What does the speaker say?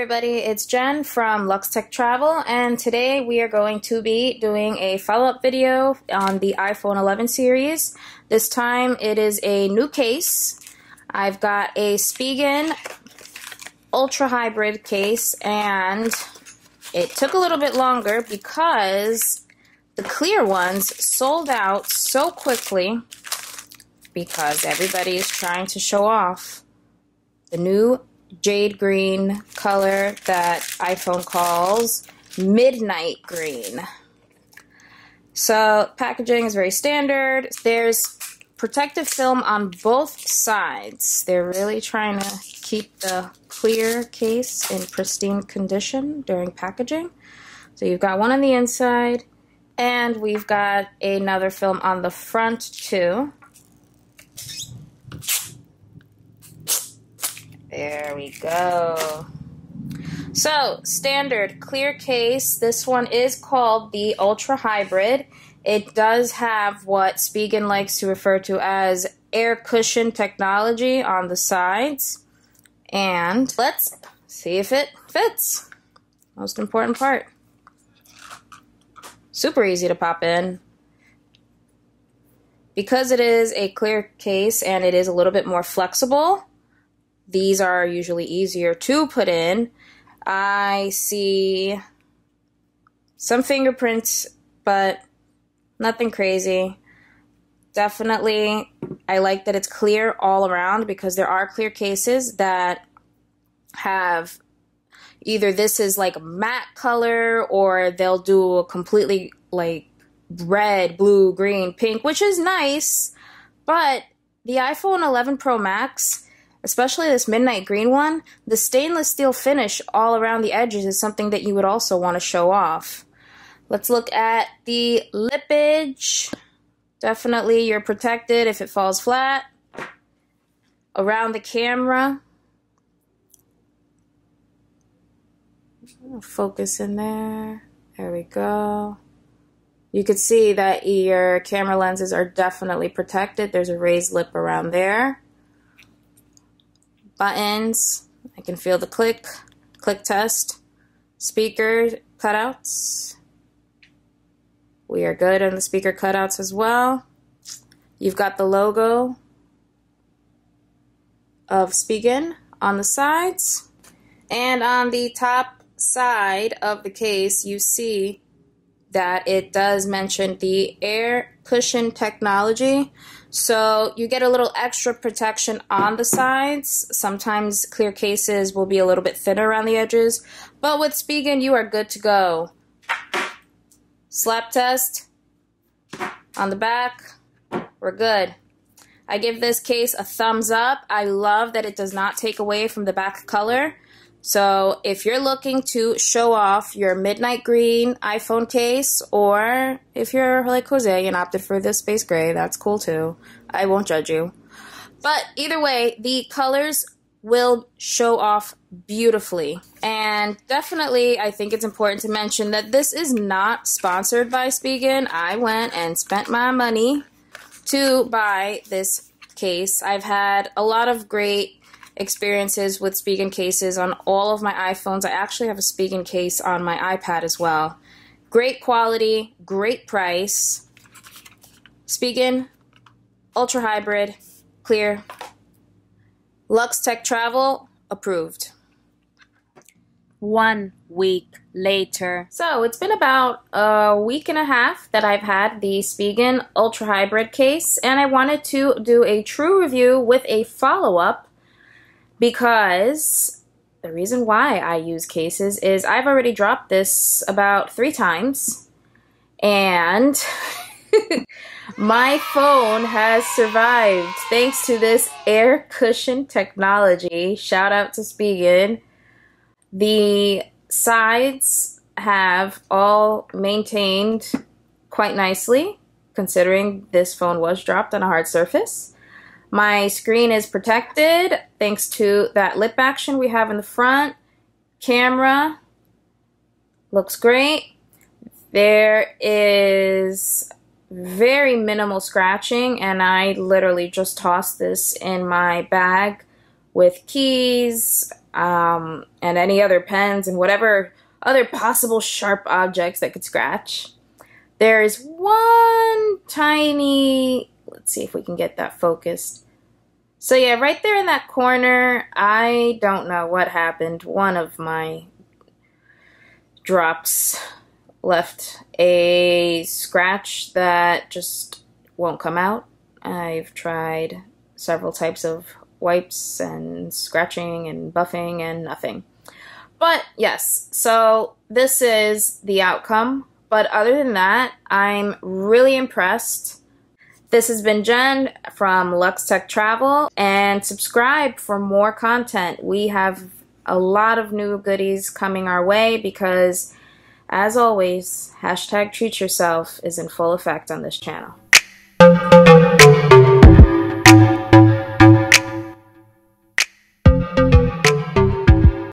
everybody, it's Jen from Lux Tech Travel, and today we are going to be doing a follow-up video on the iPhone 11 series. This time it is a new case. I've got a Spigen Ultra Hybrid Case, and it took a little bit longer because the clear ones sold out so quickly because everybody is trying to show off the new jade green color that iPhone calls midnight green. So packaging is very standard. There's protective film on both sides. They're really trying to keep the clear case in pristine condition during packaging. So you've got one on the inside, and we've got another film on the front too. There we go. So, standard clear case. This one is called the Ultra Hybrid. It does have what Spigen likes to refer to as air cushion technology on the sides. And let's see if it fits. Most important part. Super easy to pop in. Because it is a clear case and it is a little bit more flexible, these are usually easier to put in. I see some fingerprints, but nothing crazy. Definitely, I like that it's clear all around because there are clear cases that have either this is like a matte color or they'll do a completely like red, blue, green, pink, which is nice. But the iPhone 11 Pro Max, especially this midnight green one, the stainless steel finish all around the edges is something that you would also want to show off. Let's look at the lippage. Definitely you're protected if it falls flat. Around the camera. Focus in there. There we go. You can see that your camera lenses are definitely protected. There's a raised lip around there. Buttons, I can feel the click test. Speaker cutouts. We are good on the speaker cutouts as well. You've got the logo of Spigen on the sides. And on the top side of the case, you see that it does mention the air cushion technology. So you get a little extra protection on the sides. Sometimes clear cases will be a little bit thinner around the edges, but with Spigen you are good to go. Slap test on the back, we're good. I give this case a thumbs up. I love that it does not take away from the back color. So if you're looking to show off your midnight green iPhone case, or if you're like Jose and opted for this space gray, that's cool too. I won't judge you. But either way, the colors will show off beautifully. And definitely, I think it's important to mention that this is not sponsored by Spigen. I went and spent my money to buy this case. I've had a lot of great experiences with Spigen cases on all of my iPhones. I actually have a Spigen case on my iPad as well. Great quality, great price. Spigen Ultra Hybrid, clear. Lux Tech Travel, approved. 1 week later. So it's been about a week and a half that I've had the Spigen Ultra Hybrid case, and I wanted to do a true review with a follow-up because the reason why I use cases is I've already dropped this about 3 times, and my phone has survived thanks to this air cushion technology. Shout out to Spigen. The sides have all maintained quite nicely, considering this phone was dropped on a hard surface. My screen is protected thanks to that lip action we have in the front. Camera looks great. There is very minimal scratching, and I literally just tossed this in my bag with keys and any other pens and whatever other possible sharp objects that could scratch. There's one tiny, let's see if we can get that focused. So yeah, right there in that corner, I don't know what happened. One of my drops left a scratch that just won't come out. I've tried several types of wipes and scratching and buffing and nothing. But yes, so this is the outcome. But other than that, I'm really impressed. This has been Jen from Lux Tech Travel, and subscribe for more content. We have a lot of new goodies coming our way because, as always, #treat yourself is in full effect on this channel.